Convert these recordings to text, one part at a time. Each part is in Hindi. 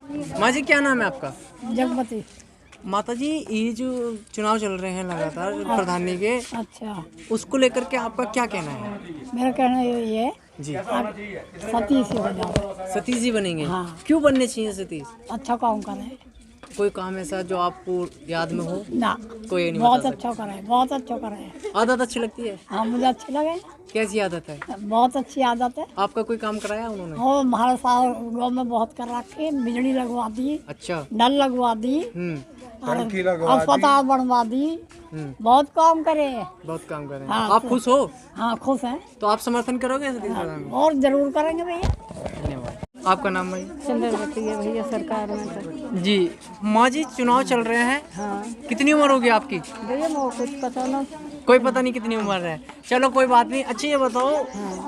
माँ जी क्या नाम है आपका? जगमती। माता जी ये जो चुनाव चल रहे हैं लगातार प्रधानी के, अच्छा, उसको लेकर के आपका क्या कहना है? मेरा कहना यही है जी आप सतीश ही बजाओ। सतीश जी बनेंगे? हाँ। क्यों बनने चाहिए सतीश? अच्छा काम करे कोई काम ऐसा जो आपको याद में हो? ना, कोई नहीं बहुत बता अच्छा करे, बहुत अच्छा करे। सकता। आदत अच्छी लगती है? हाँ मुझे अच्छी लगे, कैसी आदत है? बहुत अच्छी आदत है। आपका कोई काम कराया उन्होंने? वो हमारे साथ गाँव में बहुत कर रखे, बिजली लगवा दी, अच्छा। नल लगवा दी, और अस्पताल बनवा दी, बहुत काम करे। बहुत काम कर रहे हैं। हाँ, आप खुश हो? हाँ खुश हैं। तो आप समर्थन करोगे सतीश प्रधान को? और जरूर करेंगे भैया। धन्यवाद। आपका नाम भाई? चंद्रवती है भैया सरकार में तो। जी माँ जी चुनाव चल रहे हैं, हाँ कितनी उम्र होगी आपकी? भैया वो कुछ पता ना। कोई पता नहीं कितनी उम्र है। चलो कोई बात नहीं। अच्छा ये बताओ,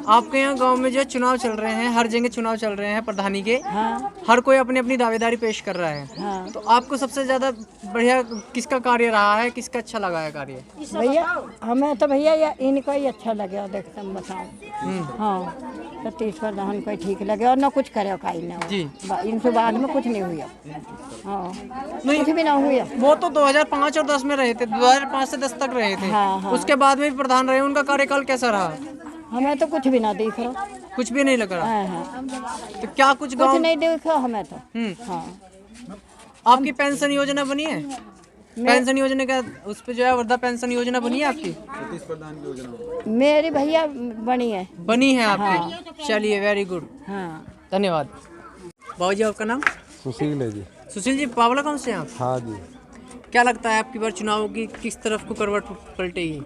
आपके यहाँ गांव में जो चुनाव चल रहे हैं, हर जगह चुनाव चल रहे हैं प्रधानी के, हाँ हर कोई अपनी अपनी दावेदारी पेश कर रहा है, हाँ तो आपको सबसे ज्यादा बढ़िया किसका कार्य रहा है, किसका अच्छा लगा है कार्य? भैया हमें तो भैया या इनको ही अच्छा लगे देखते हम बताओ। हाँ सतीश प्रधान को ही ठीक लगे और ना कुछ करे काई ना हो। जी। इनसे बाद में कुछ नहीं हुआ। हाँ नहीं कुछ भी ना हुआ। वो तो 2005 और 10 में रहे थे, 2005 से 10 तक रहे थे। हाँ, हाँ। उसके बाद में भी प्रधान रहे, उनका कार्यकाल कैसा रहा? हमें तो कुछ भी ना दिख रहा। कुछ भी नहीं लग रहा। हाँ हाँ तो क्या कुछ कुछ गाँव? नहीं दिख रहा हमें तो। हाँ आपकी पेंशन योजना बनी है? पेंशन योजना का उस पे जो है वृद्धा पेंशन योजना बनी है आपकी? मेरी भैया बनी है। बनी है आपकी? चलिए वेरी गुड, हाँ धन्यवाद। बाबू जी आपका नाम? सुशील है जी। सुशील जी पावला गाँव से हैं आप? हाँ जी। क्या लगता है आपकी बार चुनाव की किस तरफ को करवट पलटेगी?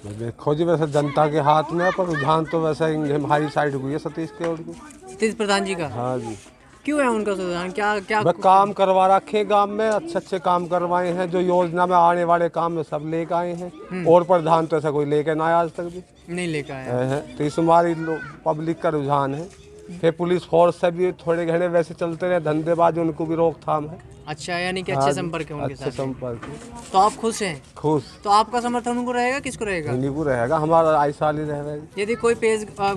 देखो जी वैसे जनता के हाथ में है, पर रुझान तो वैसे हमारी साइड हुई है सतीश की ओर की। सतीश प्रधान जी का? हाँ जी। क्यों है उनका सुधार? क्या क्या वह काम करवा रखे गांव में, अच्छे अच्छे काम करवाए हैं, जो योजना में आने वाले काम में सब लेके आए हैं। और प्रधान तो ऐसा कोई लेके ना आया आज तक भी नहीं लेकर आया? है। तो इस हमारी पब्लिक का रुझान है। फिर पुलिस फोर्स से भी थोड़े घने वैसे चलते रहे, धंधेबाज उनको भी रोकथाम है। अच्छा, यानी कि हाँ अच्छे जी, संपर्क है उनके अच्छे साथ? संपर्क है। तो आप खुश हैं? खुश। तो आपका समर्थन उनको रहेगा, किसको रहेगा? इन्हीं को रहेगा, हमारा आई साल ही रहेगा। यदि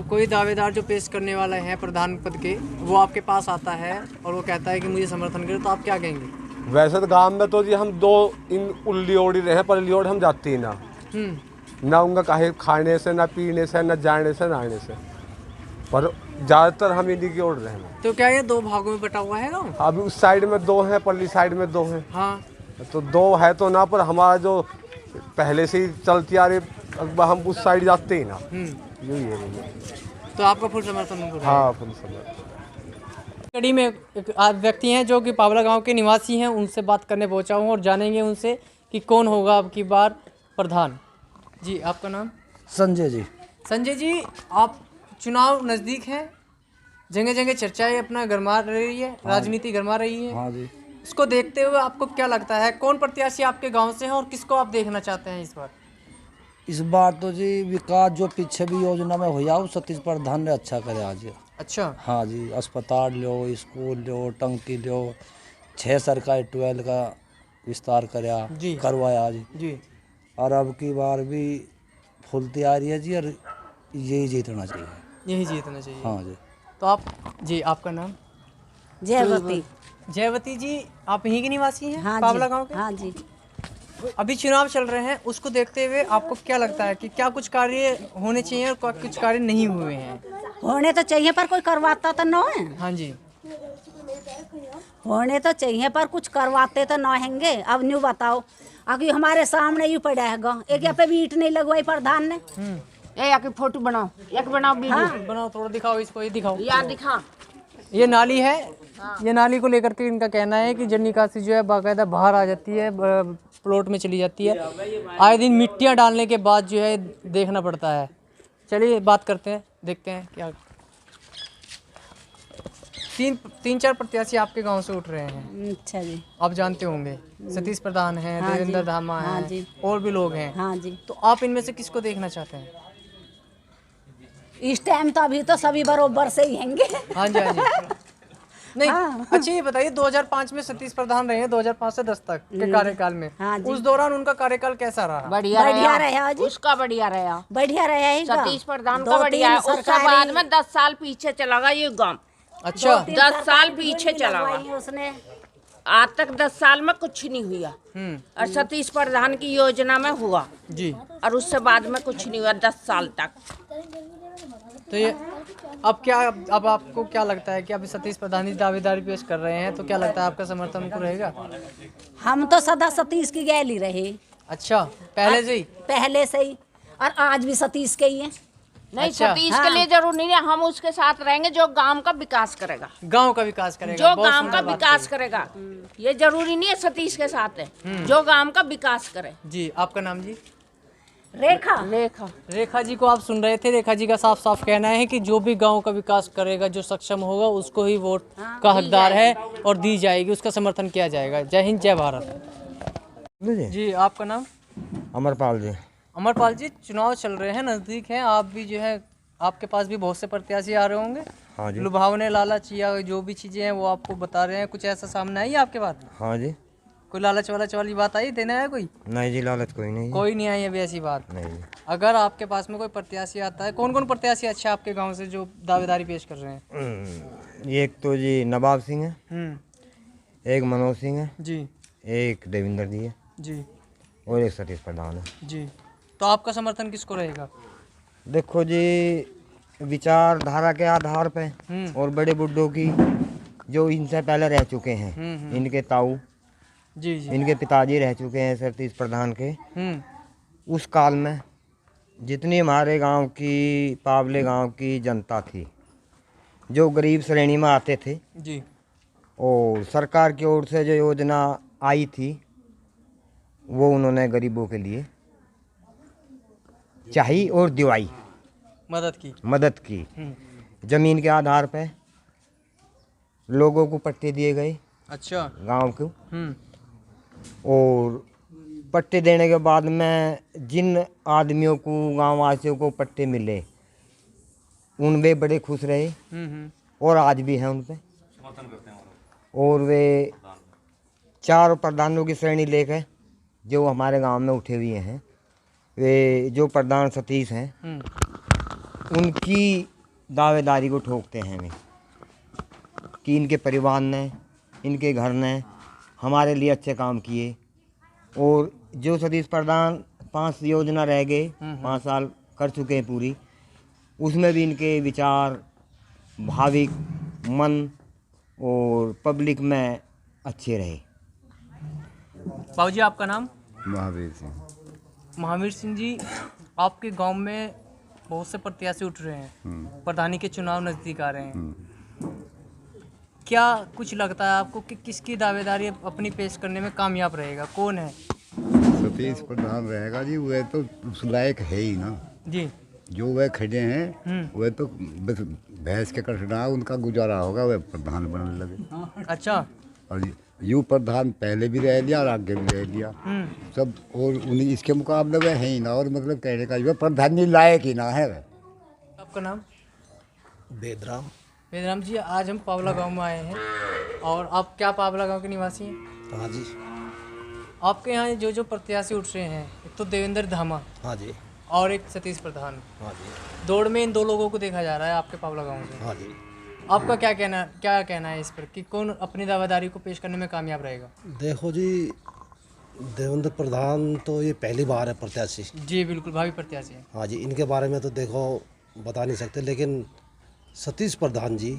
कोई दावेदार जो पेश करने वाला है प्रधान पद के, वो आपके पास आता है और वो कहता है कि मुझे समर्थन करे, तो आप क्या कहेंगे? वैसे तो गांव में तो जी हम दो इन उल्ली ओड़ी रहे, पर उल्ली ओड़ हम जाती ही ना। ना उनका काहे खाने से, ना पीने से, ना जाने से, ना आने से, पर ज़्यादातर हम इन्हीं की ओर रहे हैं। तो क्या ये दो भागों में बटा हुआ है गाँव? अभी उस साइड में दो हैं, पल्ली साइड में दो हैं। हाँ। तो दो है तो ना, पर हमारा जो पहले से ही चलती आ रही, हम उस साइड जाते ही ना। यही है भैया। तो आपका फुल समर्थन उनको रहेगा? हाँ फुल समझ। कड़ी में एक व्यक्ति हैं जो कि पावला गांव के निवासी हैं, उनसे बात करने पहुंचा हूं और जानेंगे उनसे कि कौन होगा अब की बार प्रधान। जी आपका नाम? संजय जी। संजय जी, आप चुनाव नज़दीक है, जगह जगह चर्चाएं अपना गरमा रही है, राजनीति गरमा रही है। हाँ जी। इसको देखते हुए आपको क्या लगता है, कौन प्रत्याशी आपके गांव से हैं और किसको आप देखना चाहते हैं इस बार? इस बार तो जी विकास जो पीछे भी योजना में हुआ वो सतीश प्रधान ने अच्छा करे आज। अच्छा। हाँ जी, अस्पताल लो, स्कूल लो, टंकी लो, 6 सरकारी ट्वेल्व का विस्तार जी। करवाया जी। जी। और अब की बार भी फुल तैयारी है जी, और यही जीतना चाहिए। यही जीतना चाहिए? हाँ जी। तो आप जी, आपका नाम? जयवती। जयवती जी, आप यहीं के निवासी हैं? हाँ पावला जी, गांव के? हाँ जी। अभी चुनाव चल रहे हैं, उसको देखते हुए आपको क्या लगता है कि क्या कुछ कार्य होने चाहिए और कुछ कार्य नहीं हुए हैं? होने तो चाहिए पर कोई करवाता तो न है। हाँ जी। होने तो चाहिए पर कुछ करवाते तो न हैंगे। अब न्यू बताओ, अभी हमारे सामने यूँ पड़ा है गाँव, एक यहाँ पे भी ईंट नहीं लगवाई प्रधान ने। एक फोटो बनाओ, एक बनाओ वीडियो। हाँ। बनाओ, थोड़ा दिखाओ इसको, ये दिखाओ। यार दिखा। ये नाली है। ये नाली को लेकर के इनका कहना है कि जल निकासी जो है बाकायदा बाहर आ जाती है, प्लॉट में चली जाती है। आए दिन मिट्टियाँ डालने के बाद जो है देखना पड़ता है। चलिए बात करते हैं, देखते हैं क्या। तीन चार प्रत्याशी आपके गांव से उठ रहे हैं, अच्छा जी। आप जानते होंगे। सतीश प्रधान हैं, हाँ देवेंद्र जी, धामा हाँ हैं, जी। और भी लोग हैं। हाँ जी। तो आप इनमें से किसको देखना चाहते हैं? इस टाइम तो अभी तो सभी बरोबर से ही हैंगे। हाँ जी, हाँ जी। नहीं, हाँ। अच्छा ये बताइए, 2005 में सतीश प्रधान रहे हैं, 2005 से 10 तक के कार्यकाल में। हाँ जी। उस दौरान उनका कार्यकाल कैसा रहा? बढ़िया बढ़िया रहा। रहा जी। उसका बढ़िया रहा। बढ़िया रहा है सतीश प्रधान का बढ़िया है। उसके बाद में 10 साल पीछे चला गया ये गाँव। अच्छा 10 साल पीछे चला हुआ। लगवाई उसने। आज तक 10 साल में कुछ नहीं हुआ। और सतीश प्रधान की योजना में हुआ जी। और उससे बाद में कुछ नहीं हुआ 10 साल तक। तो ये अब आपको क्या लगता है कि अभी सतीश प्रधान जी दावेदारी पेश कर रहे हैं, तो क्या लगता है आपका समर्थन उनको रहेगा? हम तो सदा सतीश की गैल ही रहे, अच्छा, पहले से ही? पहले से ही, और आज भी सतीश के ही हैं। नहीं, अच्छा। सतीश के लिए जरूर नहीं है, हम उसके साथ रहेंगे जो गांव का विकास करेगा। गांव का विकास करेगा, जो बहुत गांव का सुंदर बात विकास कही। करेगा, ये जरूरी नहीं है सतीश के साथ है, जो गांव का विकास करे। जी, आपका नाम जी? रेखा। रेखा। रेखा जी को आप सुन रहे थे। रेखा जी का साफ साफ कहना है कि जो भी गांव का विकास करेगा, जो सक्षम होगा, उसको ही वोट का हकदार है और दी जाएगी, उसका समर्थन किया जाएगा। जय हिंद, जय भारत। जी, आपका नाम? अमरपाल जी। अमरपाल जी, चुनाव चल रहे हैं, नज़दीक हैं, आप भी जो है, आपके पास भी बहुत से प्रत्याशी आ रहे होंगे। हाँ जी। लुभावने, लालच या जो भी चीज़ें हैं वो आपको बता रहे हैं, कुछ ऐसा सामने आई है आपके पास? हाँ जी। कोई लालच वाली बात आई, देना है कोई? नहीं जी, लालच कोई नहीं। कोई नहीं आई अभी ऐसी बात? नहीं जी। अगर आपके पास में कोई प्रत्याशी आता है, कौन कौन प्रत्याशी अच्छा आपके गांव से जो दावेदारी पेश कर रहे हैं? एक तो जी नवाब सिंह है, एक मनोज सिंह है, जी एक देवेंद्र जी है, जी और एक सतीश प्रधान है। जी। तो आपका समर्थन किसको रहेगा? देखो जी, विचारधारा के आधार पे और बड़े बुड्ढों की जो इनसे पहले रह चुके हैं, इनके ताऊ, जी जी, इनके पिताजी रह चुके हैं सतीश प्रधान के, उस काल में जितनी हमारे गांव की, पावले गांव की जनता थी, जो गरीब श्रेणी में आते थे, जी और सरकार की ओर से जो योजना आई थी, वो उन्होंने गरीबों के लिए चाहिए और दिवाई, मदद की। जमीन के आधार पे लोगों को पट्टे दिए गए। अच्छा। गांव को। और पट्टे देने के बाद में जिन आदमियों को, गांव वासियों को पट्टे मिले, उनमें बड़े खुश रहे और आज भी हैं उन पे। और वे 4 प्रधानों की श्रेणी लेकर जो हमारे गांव में उठे हुए हैं, वे जो प्रधान सतीश हैं, उनकी दावेदारी को ठोकते हैं वे, कि इनके परिवार ने, इनके घर ने हमारे लिए अच्छे काम किए। और जो सतीश प्रधान 5 योजना रह गए, 5 साल कर चुके हैं पूरी, उसमें भी इनके विचार, भाविक मन और पब्लिक में अच्छे रहे। बाबू जी, आपका नाम? महावीर सिंह। महावीर सिंह जी, आपके गांव में बहुत से प्रत्याशी उठ रहे हैं, प्रधानी के चुनाव नज़दीक आ रहे हैं, क्या कुछ लगता है आपको कि किसकी दावेदारी अपनी पेश करने में कामयाब रहेगा? कौन है? सतीश प्रधान रहेगा जी, वह तो उस लायक है ही ना जी। जो वह खड़े हैं, वह तो बस भैंस के कटना उनका गुजारा होगा, वह प्रधान बनने लगे। अच्छा। और यू प्रधान पहले भी रह लिया और आगे भी रह लिया सब, और उन्हीं इसके मुकाबले वह है ही ना। और मतलब कहने का वह प्रधानी लायक ही ना है। आपका नाम? बेदराम। बेदराम जी, आज हम पावला गांव में आए हैं, और आप क्या पावला गांव के निवासी हैं? हाँ जी। आपके यहाँ जो प्रत्याशी उठ रहे हैं, एक तो देवेंद्र धामा, हाँ जी, और एक सतीश प्रधान, हाँ जी, दौड़ में इन 2 लोगों को देखा जा रहा है आपके पावला गांव से। हाँ जी। आपका क्या कहना है इस पर कि कौन अपनी दावेदारी को पेश करने में कामयाब रहेगा? देखो जी, देवेंद्र प्रधान तो ये पहली बार है प्रत्याशी। जी बिल्कुल, भावी प्रत्याशी है। हाँ जी, इनके बारे में तो देखो बता नहीं सकते, लेकिन सतीश प्रधान जी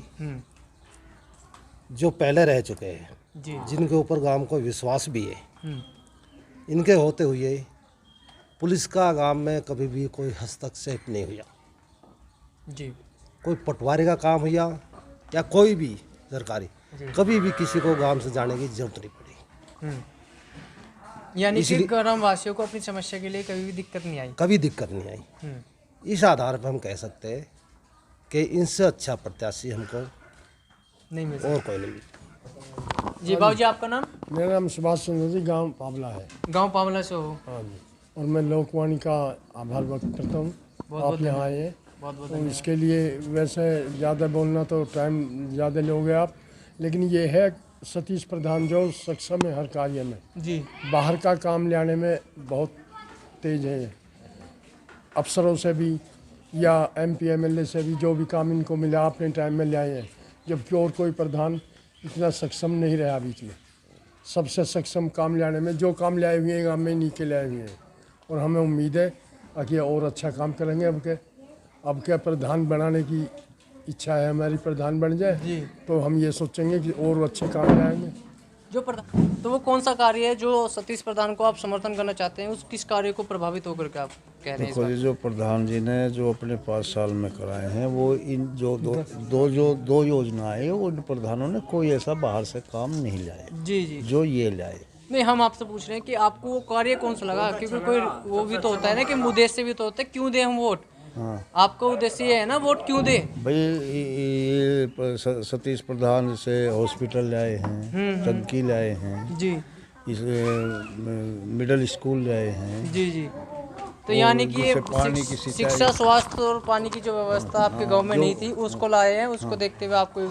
जो पहले रह चुके हैं जी, जिनके ऊपर गांव को विश्वास भी है, इनके होते हुए पुलिस का गांव में कभी भी कोई हस्तक्षेप नहीं हुआ जी। कोई पटवारी का काम हुआ या कोई भी सरकारी, कभी भी किसी को गांव से जाने की जरूरत नहीं पड़ी। यानी कि ग्राम वासियों को अपनी समस्या के लिए कभी भी दिक्कत नहीं आई? कभी दिक्कत नहीं आई। इस आधार पर हम कह सकते हैं कि इनसे अच्छा प्रत्याशी हमको नहीं मिल और कोई नहीं मिलता। जी। बाबू जी, आपका नाम? मेरा नाम सुभाष चंद्र जी, गांव पावला है। गांव पावला से हो? हाँ जी। और मैं लोकवाणी का आभार व्यक्त करता हूँ, आप यहाँ आए। बहुत और इसके लिए वैसे ज़्यादा बोलना तो टाइम ज़्यादा लोगे आप, लेकिन ये है सतीश प्रधान जो सक्षम है हर कार्य में जी, बाहर का काम ले आने में बहुत तेज है। अफसरों से भी या MP MLA से भी जो भी काम इनको मिला अपने टाइम में ले आए हैं। जबकि और कोई प्रधान इतना सक्षम नहीं रहा बीच में। सबसे सक्षम काम लाने में, जो काम लाए हुए हैं गाँव में इन्हीं के लाए हुए हैं, और हमें उम्मीद है कि और अच्छा काम करेंगे। अब के प्रधान बनाने की इच्छा है हमारी, प्रधान बन जाए तो हम ये सोचेंगे कि और अच्छे काम लाएंगे। जो प्रधान, तो वो कौन सा कार्य है जो सतीश प्रधान को आप समर्थन करना चाहते हैं, उस किस कार्य को प्रभावित होकर के आप कह रहे हैं? देखो, जो प्रधान जी ने जो अपने 5 साल में कराए हैं, वो इन जो दो योजनाएं, वो इन प्रधानों ने कोई ऐसा बाहर से काम नहीं लाए जी जी जो ये लाए। नहीं, हम आपसे पूछ रहे हैं कि आपको वो कार्य कौन सा लगा, क्योंकि कोई वो भी तो होता है ना कि उद्देश्य भी तो होता है, क्यों दें हम वोट। हाँ, आपका उद्देश्य ये है ना वोट क्यों दे? भाई ये सतीश प्रधान से हॉस्पिटल लाए हैं, टंकी लाए हैं जी, इस मिडिल स्कूल लाए हैं जी जी। तो यानी कि ये पानी की सिंचाई, शिक्षा, स्वास्थ्य और पानी की जो व्यवस्था आपके गांव में नहीं थी, उसको लाए हैं। उसको देखते हुए आपको